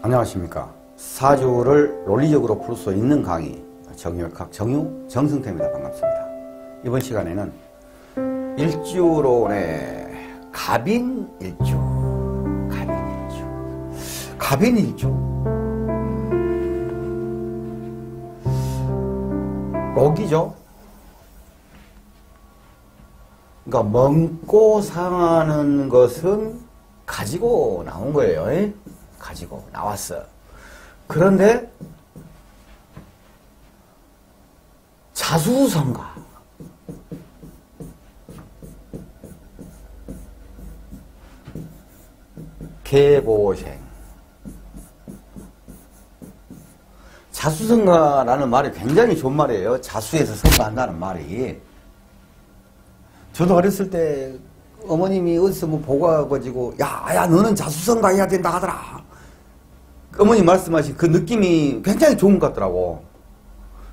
안녕하십니까. 사주를 논리적으로 풀 수 있는 강의 정유역학 정유 정승태입니다. 반갑습니다. 이번 시간에는 일주론의 갑인일주 록이죠. 그러니까 먹고 사는 것은 가지고 나온 거예요. 가지고 나왔어. 그런데 자수성가, 개고생, 자수성가라는 말이 굉장히 좋은 말이에요. 자수해서 성가한다는 말이. 저도 어렸을 때 어머님이 어디서 뭐 보고 와가지고 야 너는 자수성가 해야 된다 하더라. 어머님 말씀하신 그 느낌이 굉장히 좋은 것 같더라고.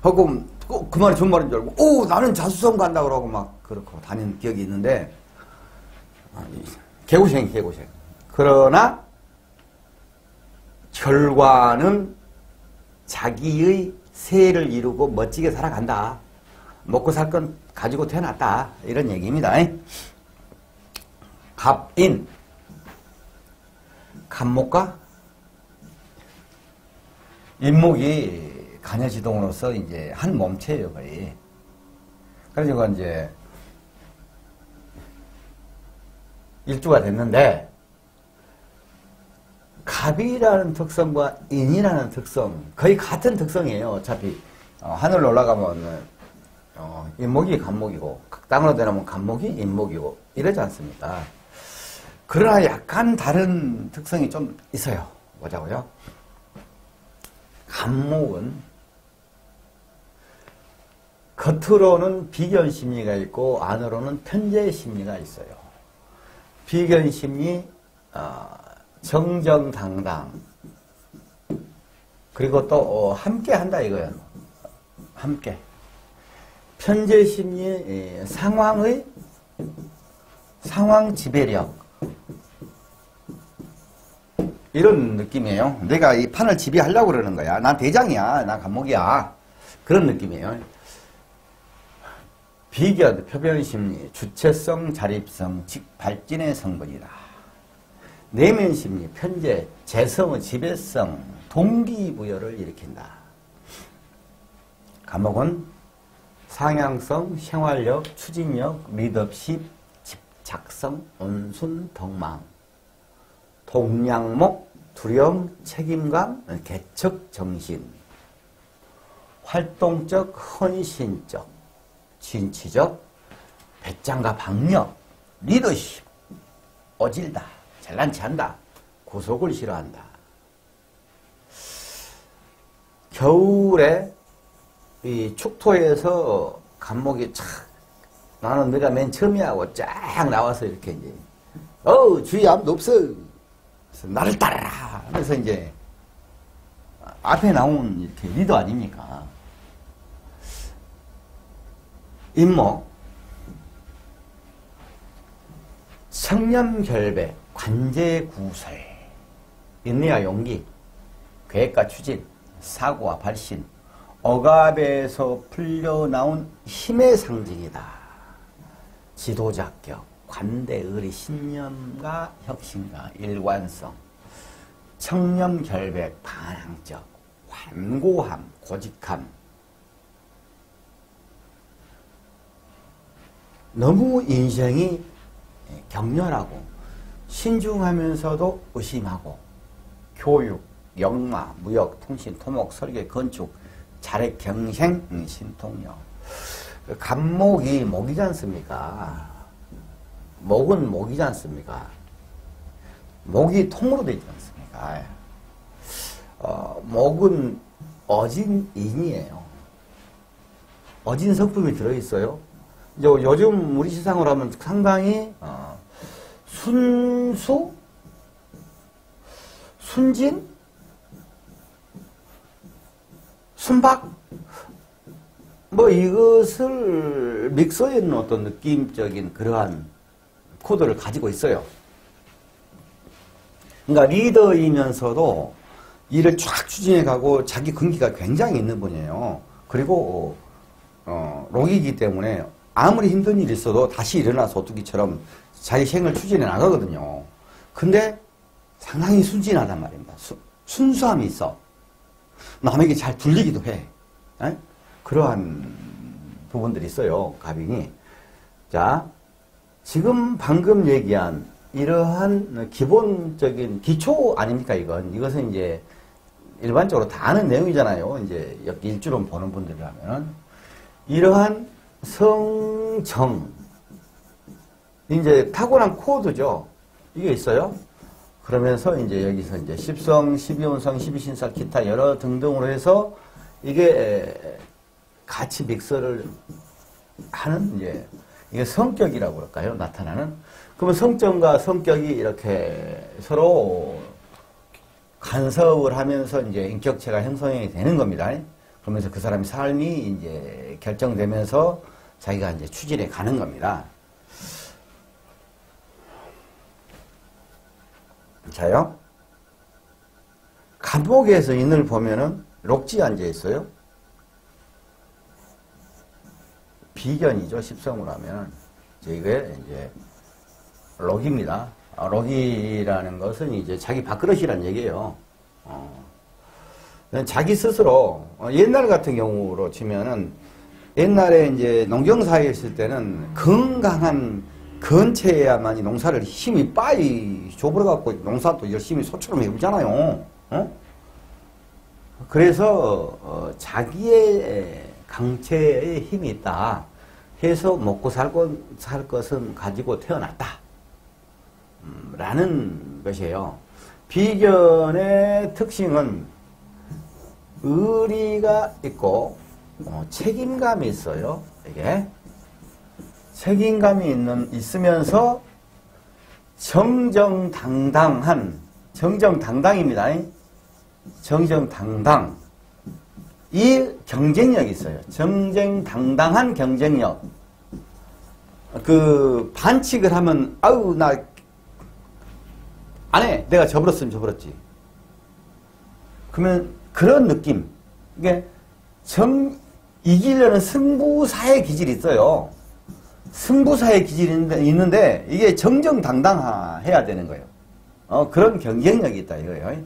하고 그 말이 좋은 말인 줄 알고 오 나는 자수성가 한다고 그러고 막 그렇고 다닌 기억이 있는데 개고생. 그러나 결과는 자기의 세를 이루고 멋지게 살아간다. 먹고 살 건 가지고 태어났다. 이런 얘기입니다. 갑인, 갑목과 인목이 간여지동으로서 이제 한 몸체예요, 거의. 그래서 이제 일주가 됐는데 갑이라는 특성과 인이라는 특성 거의 같은 특성이에요. 어차피 하늘로 올라가면 인목이 갑목이고 땅으로 내려오면 갑목이 인목이고 이러지 않습니까? 그러나 약간 다른 특성이 좀 있어요. 보자고요. 갑목은 겉으로는 비견심리가 있고 안으로는 편재심리가 있어요. 비견심리 정정당당 그리고 또 함께 한다 이거예요. 함께. 편재심리 상황 지배력 이런 느낌이에요. 내가 이 판을 지배하려고 그러는 거야. 난 대장이야. 난 갑목이야. 그런 느낌이에요. 비견, 표변심리, 주체성, 자립성, 즉 발진의 성분이다. 내면심리, 편재, 재성의 지배성, 동기부여를 일으킨다. 갑목은 상향성, 생활력, 추진력, 리더십, 집착성, 온순, 덕망, 동양목, 두려움, 책임감, 개척, 정신, 활동적, 헌신적, 진취적, 배짱과 박력, 리더십, 어질다, 잘난 체한다, 구속을 싫어한다. 겨울에 이 축토에서 갑목이 나는 내가 맨 처음이야 하고 쫙 나와서 이렇게 이제 주위에 아무도 없어. 그래서 나를 따라라 하면서 이제 앞에 나온 이렇게 리더 아닙니까? 인목 청렴결백, 관제구설, 인내와 용기, 계획과 추진, 사고와 발신, 억압에서 풀려나온 힘의 상징이다. 지도자격, 관대의리, 신념과 혁신과 일관성, 청렴결백, 반항적, 완고함, 고직함. 너무 인생이 격렬하고 신중하면서도 의심하고 교육, 영마, 무역, 통신, 토목, 설계, 건축, 자력, 경생, 신통력. 갑목이 목이지 않습니까? 목은 목이지 않습니까? 목이 통으로 되지 않습니까? 목은 어진인이에요. 어진 성품이 들어있어요. 이제 요즘 우리 시상으로 하면 상당히 순수, 순진, 순박 뭐 이것을 믹서에 있는 어떤 느낌적인 그러한 코드를 가지고 있어요. 그러니까 리더이면서도 일을 쫙 추진해 가고 자기 근기가 굉장히 있는 분이에요. 그리고 록이기 때문에 아무리 힘든 일이 있어도 다시 일어나서 오뚜기처럼 자기 생을 추진해 나가거든요. 근데 상당히 순진하단 말입니다. 순수함이 있어. 남에게 잘 들리기도 해. 에? 그러한 부분들이 있어요. 갑인이. 자, 지금 방금 얘기한 이러한 기본적인 기초 아닙니까, 이건? 이것은 이제 일반적으로 다 아는 내용이잖아요. 이제 일주론 보는 분들이라면. 이러한 성정, 이제 타고난 코드죠. 이게 있어요. 그러면서 이제 여기서 이제 10성, 12운성, 12신살, 기타 여러 등등으로 해서 이게 같이 믹서를 하는 이제 이게 성격이라고 그럴까요? 나타나는. 그러면 성정과 성격이 이렇게 서로 간섭을 하면서 이제 인격체가 형성이 되는 겁니다. 그러면서 그 사람의 삶이 이제 결정되면서 자기가 이제 추진해 가는 겁니다. 자요. 간목에서 인을 보면은 록지 앉아 있어요. 비견이죠. 십성으로 하면. 이게 이제 록입니다. 록이라는 것은 이제 자기 밥그릇이란 얘기예요. 자기 스스로, 옛날 같은 경우로 치면은 옛날에 이제 농경사회에 있을 때는 건강한 건체에야만이 농사를 힘이 빠이 줘버려갖고 농사도 열심히 소처럼 해보잖아요. 그래서 자기의 강체에 힘이 있다 해서 먹고 살 것은 가지고 태어났다 라는 것이에요. 비견의 특징은 의리가 있고 책임감이 있어요. 이게 책임감이 있으면서 정정당당입니다. 정정당당. 이 경쟁력이 있어요. 정정당당한 경쟁력. 그 반칙을 하면 아우 나 안 해. 내가 저버렸으면 저버렸지. 그러면 그런 느낌. 이게 이기려는 승부사의 기질이 있어요. 승부사의 기질이 있는데 이게 정정당당해야 되는 거예요. 그런 경쟁력이 있다 이거예요.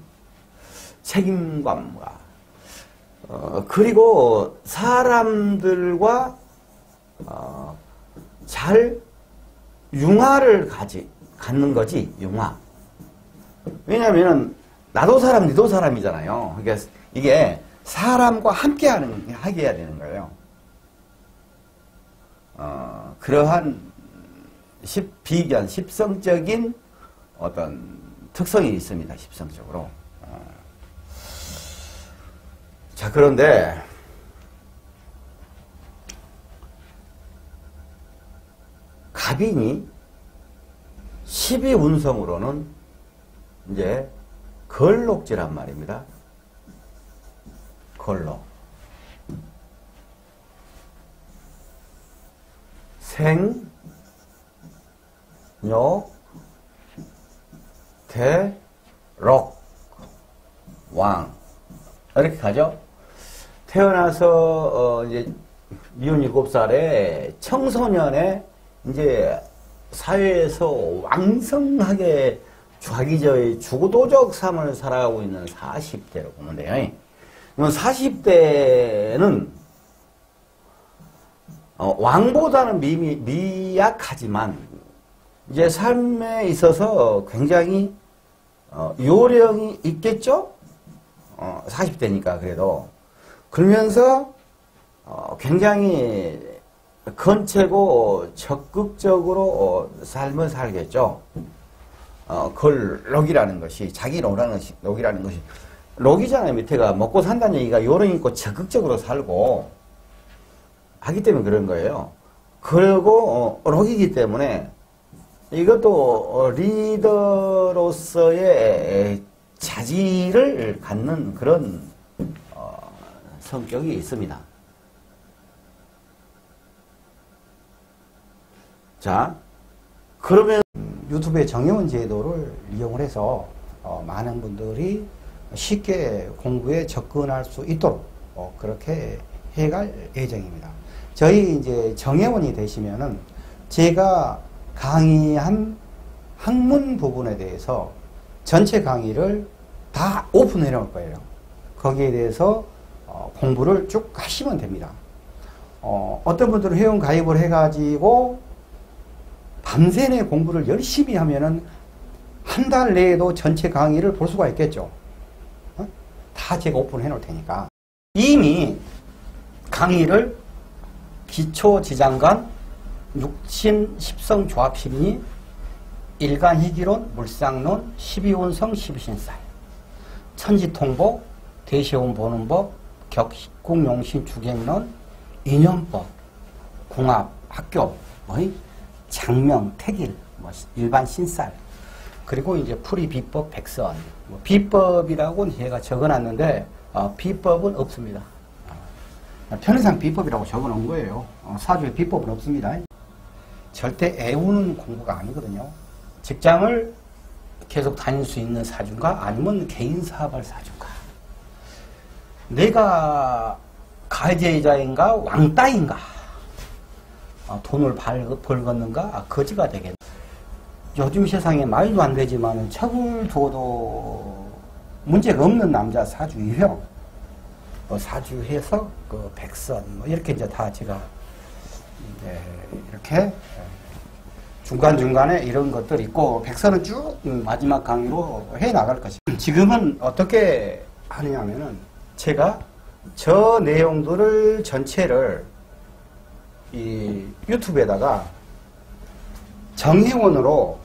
책임감과 그리고 사람들과 잘 융화를 갖는 거지. 융화. 왜냐하면 나도 사람 니도 사람이잖아요. 그러니까 이게 사람과 함께 하게 해야 되는 거예요. 그러한 비견, 십성적인 어떤 특성이 있습니다. 십성적으로. 자, 그런데 갑인이 12운성으로는 이제 걸록지란 말입니다. 걸록. 생, 욕, 대, 록, 왕. 이렇게 가죠. 태어나서, 이제, 미운 7살에 청소년에 이제 사회에서 왕성하게 자기의 주도적 삶을 살아가고 있는 40대로 보면 돼요. 그러면 40대는 왕보다는 미약하지만 이제 삶에 있어서 굉장히 요령이 있겠죠? 40대니까 그래도. 그러면서 굉장히 건체고 적극적으로 삶을 살겠죠. 그걸 록이라는 것이 자기 록이라는 것이 록이잖아요. 밑에가 먹고 산다는 얘기가 요령 있고 적극적으로 살고 하기 때문에 그런 거예요. 그리고 록이기 때문에 이것도 리더로서의 자질을 갖는 그런 성격이 있습니다. 자, 그러면 유튜브의 정의원 제도를 이용을 해서 많은 분들이 쉽게 공부에 접근할 수 있도록 그렇게 해갈 예정입니다. 저희 이제 정회원이 되시면은 제가 강의한 학문 부분에 대해서 전체 강의를 다 오픈해 놓을 거예요. 거기에 대해서 공부를 쭉 하시면 됩니다. 어떤 분들은 회원 가입을 해가지고 밤새내 공부를 열심히 하면은 한 달 내에도 전체 강의를 볼 수가 있겠죠. 다 제가 오픈해 놓을 테니까. 이미 강의를 기초지장관, 육신, 십성 조합심리, 일간희귀론, 물상론, 12운성, 12신살, 천지통보, 대시온 보는 법, 격국용신 주객론, 인연법, 궁합, 학교, 장명, 택일, 일반 신살, 그리고 이제 풀이 비법, 백선. 비법이라고는 제가 적어놨는데 비법은 없습니다. 편의상 비법이라고 적어놓은 거예요. 사주에 비법은 없습니다. 절대 애우는 공부가 아니거든요. 직장을 계속 다닐 수 있는 사주인가 아니면 개인 사업할 사주인가. 내가 가해자인가 왕따인가. 돈을 벌겠는가 거지가 되겠네. 요즘 세상에 말도 안 되지만 척을 줘도 문제가 없는 남자 사주이요. 사주해서 그 백선 이렇게 이제 다 제가 이제 이렇게 중간중간에 이런 것들 있고 백선은 쭉 마지막 강의로 해 나갈 것입니다. 지금은 어떻게 하느냐면은 제가 저 내용들을 전체를 이 유튜브에다가 정회원으로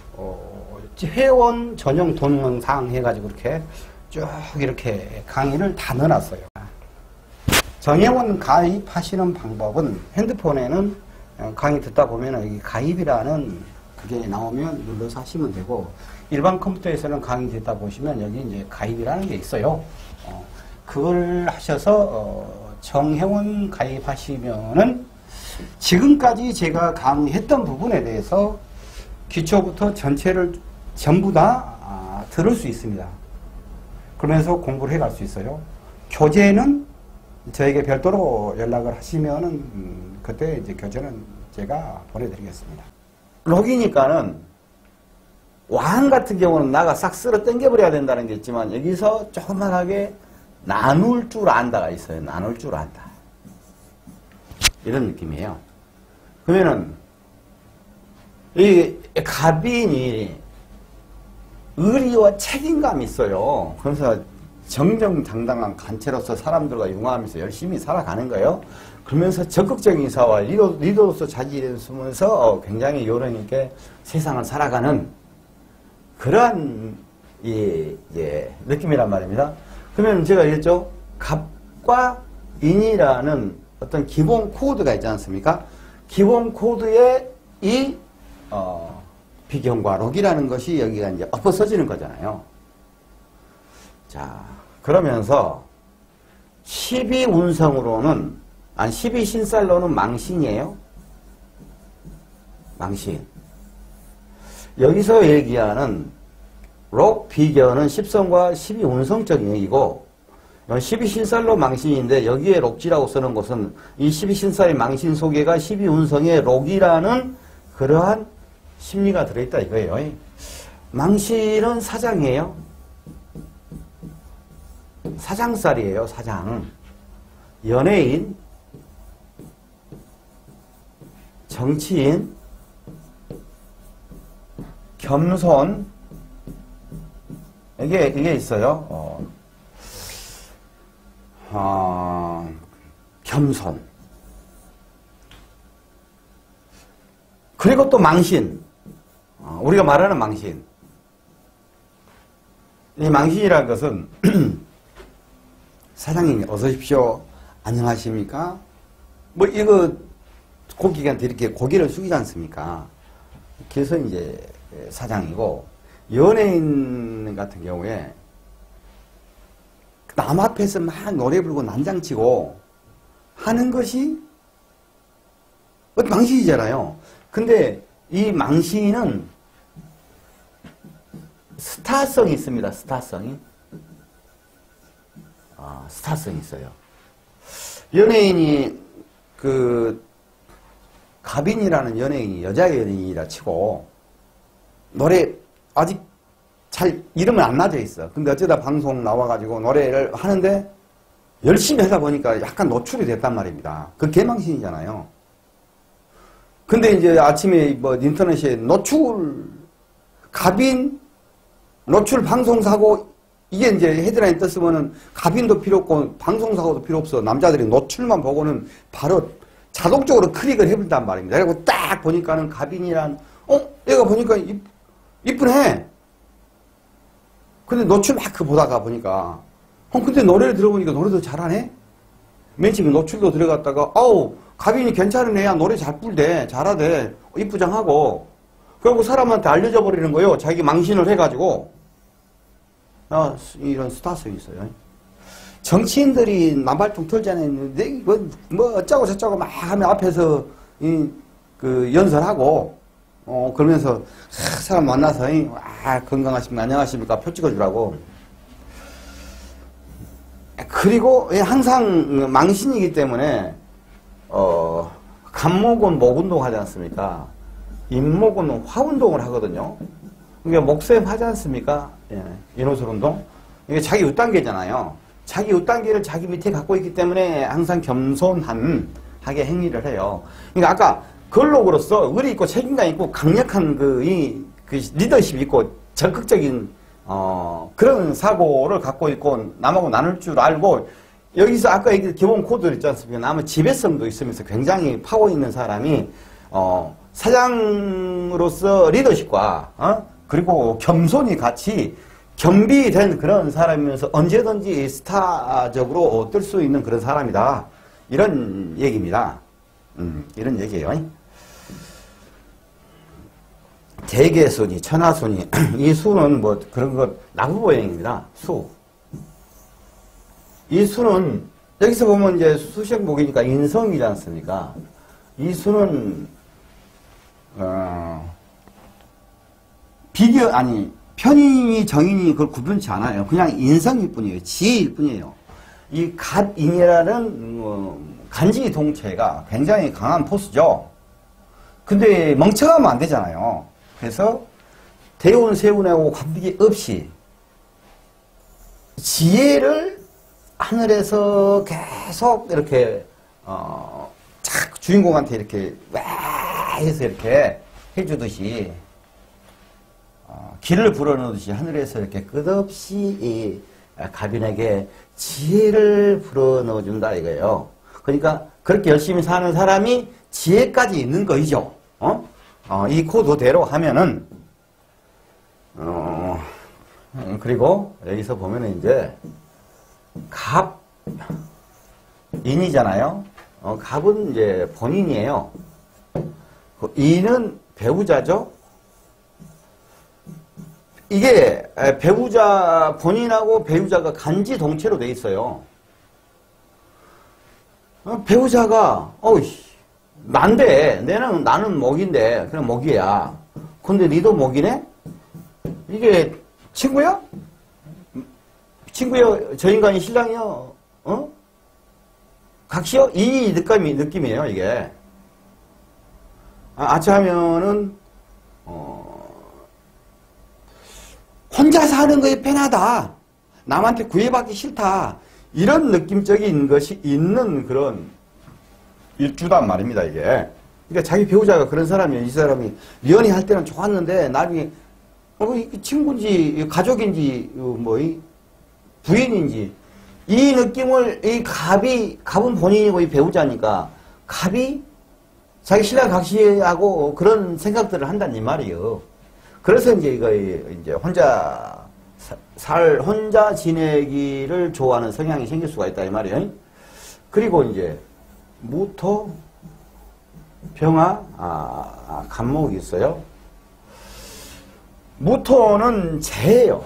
회원 전용 동영상 해가지고 이렇게 쭉 이렇게 강의를 다 넣어놨어요. 정회원 가입하시는 방법은 핸드폰에는 강의 듣다 보면 여기 가입이라는 그게 나오면 눌러서 하시면 되고, 일반 컴퓨터에서는 강의 듣다 보시면 여기 이제 가입이라는 게 있어요. 그걸 하셔서 정회원 가입하시면은 지금까지 제가 강의했던 부분에 대해서 기초부터 전체를 전부 다 들을 수 있습니다. 그러면서 공부를 해갈 수 있어요. 교재는 저에게 별도로 연락을 하시면은 그때 이제 교재는 제가 보내드리겠습니다. 록이니까는 왕 같은 경우는 나가 싹 쓸어 당겨버려야 된다는 게 있지만 여기서 조그만하게 나눌 줄 안다가 있어요. 나눌 줄 안다. 이런 느낌이에요. 그러면은 이 갑인이 의리와 책임감이 있어요. 그래서 정정당당한 간체로서 사람들과 융화하면서 열심히 살아가는 거예요. 그러면서 적극적인 사와 리더로서 자질을 쓰면서 굉장히 요령 있게 세상을 살아가는 그러한 느낌이란 말입니다. 그러면 제가 얘기했죠. 갑과 인이라는 어떤 기본 코드가 있지 않습니까? 기본 코드에 이 비경과 록이라는 것이 여기가 이제 엎어서지는 거잖아요. 자, 그러면서 12운성으로는, 12신살로는 망신이에요. 망신. 여기서 얘기하는 록, 비견은 10성과 12운성적인 얘기고, 12신살로 망신인데 여기에 록지라고 쓰는 것은 이 12신살의 망신 속에가 12운성의 록이라는 그러한 심리가 들어있다 이거예요. 망신은 사장이에요. 사장살이에요. 사장. 연예인, 정치인, 겸손, 이게 있어요. 겸손. 그리고 또 망신. 우리가 말하는 망신. 이 망신이라는 것은 사장님 어서 오십시오. 안녕하십니까? 뭐 이거 고객한테 이렇게 고개를 숙이지 않습니까? 그래서 이제 사장이고, 연예인 같은 경우에 남 앞에서 막 노래 부르고 난장치고 하는 것이 망신이잖아요. 근데 이 망신은 스타성이 있습니다. 스타성이. 스타성이 있어요. 연예인이 가빈이라는 연예인이 여자 연예인이라 치고 노래 아직 잘 이름은 안 나져 있어. 근데 어쩌다 방송 나와가지고 노래를 하는데 열심히 하다 보니까 약간 노출이 됐단 말입니다. 그 개망신이잖아요. 근데 이제 아침에 뭐 인터넷에 가빈 노출 방송사고 이게 이제 헤드라인 떴으면은 가빈도 필요 없고 방송사고도 필요 없어. 남자들이 노출만 보고는 바로 자동적으로 클릭을 해본단 말입니다. 그리고 딱 보니까는 가빈이란 얘가 보니까 이쁘네. 근데 노출 막 보다가 보니까 근데 노래를 들어보니까 노래도 잘하네. 맨 처음에 노출도 들어갔다가 가빈이 괜찮은 애야. 노래 잘 불대. 잘하대. 이쁘장하고. 그리고 사람한테 알려져 버리는 거예요. 자기 망신을 해가지고. 이런 스타성이 있어요. 정치인들이 남발통 털잖아요. 뭐 어쩌고 저쩌고 막 하면 앞에서 연설하고 그러면서 사람 만나서 건강하십니까 안녕하십니까 표 찍어주라고. 그리고 항상 망신이기 때문에 간목은 목운동 하지 않습니까? 임목은 화운동을 하거든요. 이게 목셈 하지 않습니까? 예, 인호술 운동. 이게 자기 윗단계잖아요. 자기 윗단계를 자기 밑에 갖고 있기 때문에 항상 겸손하게 행위를 해요. 그러니까 아까 걸록으로서 의리 있고 책임감 있고 강력한 그 리더십 있고 적극적인 그런 사고를 갖고 있고 남하고 나눌 줄 알고 여기서 아까 얘기한 기본 코드 있지 않습니까? 남의 지배성도 있으면서 굉장히 파워 있는 사람이 사장으로서 리더십과 그리고 겸손이 같이 겸비된 그런 사람이면서 언제든지 스타적으로 뜰 수 있는 그런 사람이다. 이런 얘기입니다. 이런 얘기예요. 대개순이, 천하순이, 이 수는 뭐 그런 것, 나부보행입니다. 수. 이 수는, 여기서 보면 이제 수식목이니까 인성이지 않습니까? 이 수는, 편인이 정인이 그걸 구분치 않아요. 그냥 인성일 뿐이에요. 지혜일 뿐이에요. 이 갓인이라는 간지 동체가 굉장히 강한 포스죠. 근데 멍청하면 안 되잖아요. 그래서 대운 세운하고 관계 없이 지혜를 하늘에서 계속 이렇게 주인공한테 이렇게 와 해서 이렇게 해주듯이 길을 불어넣듯이 하늘에서 이렇게 끝없이 이 가빈에게 지혜를 불어넣어준다 이거예요. 그러니까 그렇게 열심히 사는 사람이 지혜까지 있는 거이죠. 이 코드대로 하면은 그리고 여기서 보면은 이제 갑인이잖아요. 갑은 이제 본인이에요. 인은 배우자죠. 이게 배우자 본인하고 배우자가 간지 동체로 돼 있어요. 배우자가 난데 나는 목인데 그냥 목이야. 근데 니도 목이네? 이게 친구야? 친구야? 저 인간이 신랑이요? 각시요? 이 느낌이에요 이게. 아차하면은 혼자 사는 거에 편하다. 남한테 구애받기 싫다. 이런 느낌적인 것이 있는 그런 일주단 말입니다, 이게. 그러니까 자기 배우자가 그런 사람이에요. 이 사람이 연애 할 때는 좋았는데 나중에 친구인지 가족인지 부인인지 이 느낌을 이 갑은 본인이고 이 배우자니까 갑이 자기 신랑 각시하고 그런 생각들을 한다는 이 말이에요. 그래서 이제 혼자 지내기를 좋아하는 성향이 생길 수가 있다 이 말이에요. 그리고 이제 무토, 병화, 간목이 있어요. 무토는 재예요.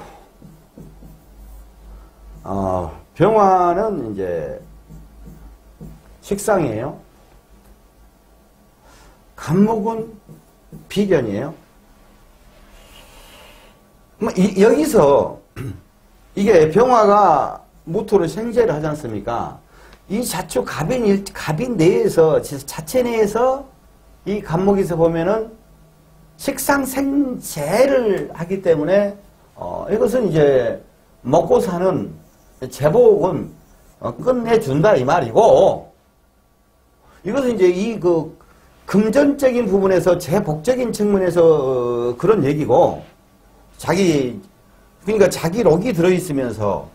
병화는 이제 식상이에요. 간목은 비견이에요. 여기서 이게 병화가 무토로 생재를 하지 않습니까? 이 자축 갑인 내에서, 자체 내에서 이 간목에서 보면은 식상생재를 하기 때문에, 이것은 이제 먹고 사는 제복은 끝내준다 이 말이고, 이것은 이제 이 금전적인 부분에서 제복적인 측면에서 그런 얘기고, 그러니까 자기 록이 들어있으면서,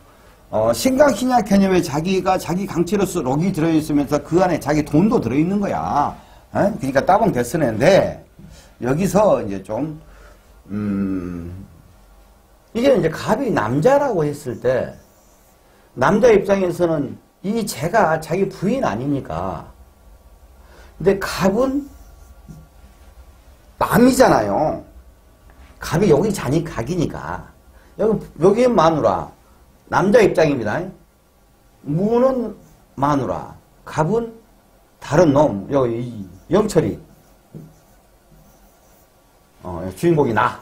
신강신약 개념에 자기 강체로서 록이 들어있으면서 그 안에 자기 돈도 들어있는 거야. 그러니까 따봉 됐으는데, 여기서 이제 좀, 이게 이제 갑이 남자라고 했을 때, 남자 입장에서는 이 제가 자기 부인 아닙니까? 근데 갑은 남이잖아요. 갑이 여기 자니 각이니까. 여기 마누라. 남자 입장입니다. 무는 마누라. 갑은 다른 놈. 여기 영철이. 주인공이 나.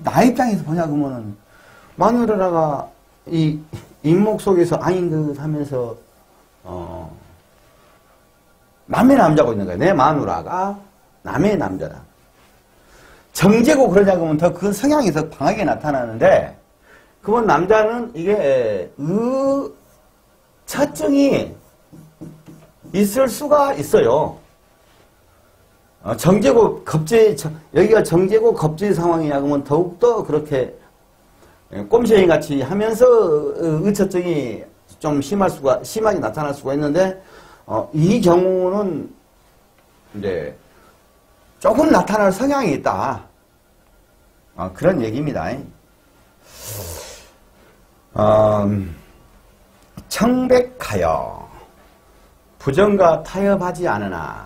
나 입장에서 보냐 그러면은 마누라가 이 인목 속에서 아닌 듯 하면서 남의 남자고 있는 거야. 내 마누라가 남의 남자다. 정제고 그러냐 그러면 더 그 성향이 더 강하게 나타나는데, 그건 남자는 이게 처증이 있을 수가 있어요. 정제고 겁제, 여기가 정제고 겁제 상황이냐 그러면 더욱더 그렇게 꼼시행 같이 하면서 의처증이 좀 심하게 나타날 수가 있는데, 이 경우는 이제 조금 나타날 성향이 있다. 그런 얘기입니다. 청백하여 부정과 타협하지 않으나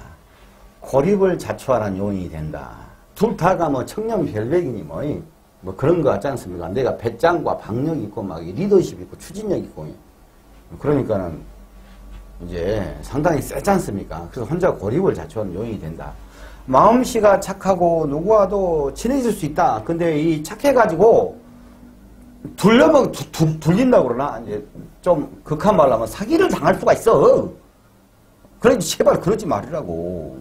고립을 자초하는 요인이 된다. 둘 다가 뭐 청렴별백이니 뭐 그런 거 같지 않습니까? 내가 배짱과 박력이 있고 막 리더십 있고 추진력 있고, 그러니까는 이제 상당히 세지 않습니까? 그래서 혼자 고립을 자초하는 요인이 된다. 마음씨가 착하고 누구와도 친해질 수 있다. 근데 이 착해가지고 둘린다고 그러나? 이제 좀 극한 말로 하면 사기를 당할 수가 있어. 그러니 제발 그러지 말으라고.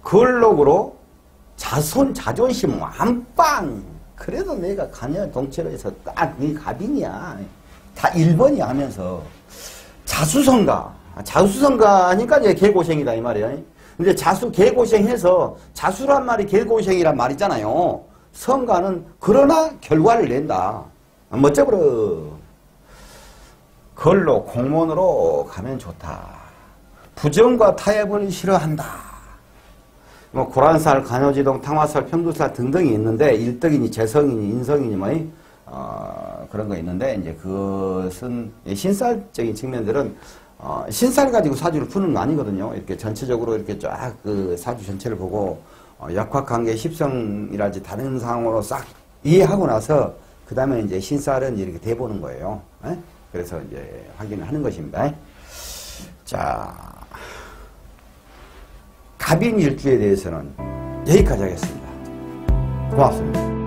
걸록으로 자존심 완빵. 그래도 내가 간여 동체로 해서 딱 네 갑인이야. 다 1번이야 하면서. 자수성가 하니까 이제 개고생이다 이 말이야. 근데 개고생해서 자수란 말이 개고생이란 말이잖아요. 성가는 그러나 결과를 낸다. 멋져버려. 걸로 공문으로 가면 좋다. 부정과 타협을 싫어한다. 뭐 고란살, 간요지동, 탕화살, 편두살 등등이 있는데 일덕이니 재성이니 인성이니 그런 거 있는데, 이제 그것은 신살적인 측면들은 신살 가지고 사주를 푸는 거 아니거든요. 이렇게 전체적으로 이렇게 쫙 그 사주 전체를 보고 역학관계, 십성이라든지 다른 상황으로 싹 이해하고 나서 그 다음에 이제 신살은 이렇게 대보는 거예요. 그래서 이제 확인을 하는 것입니다. 자, 갑인 일주에 대해서는 여기까지 하겠습니다. 고맙습니다.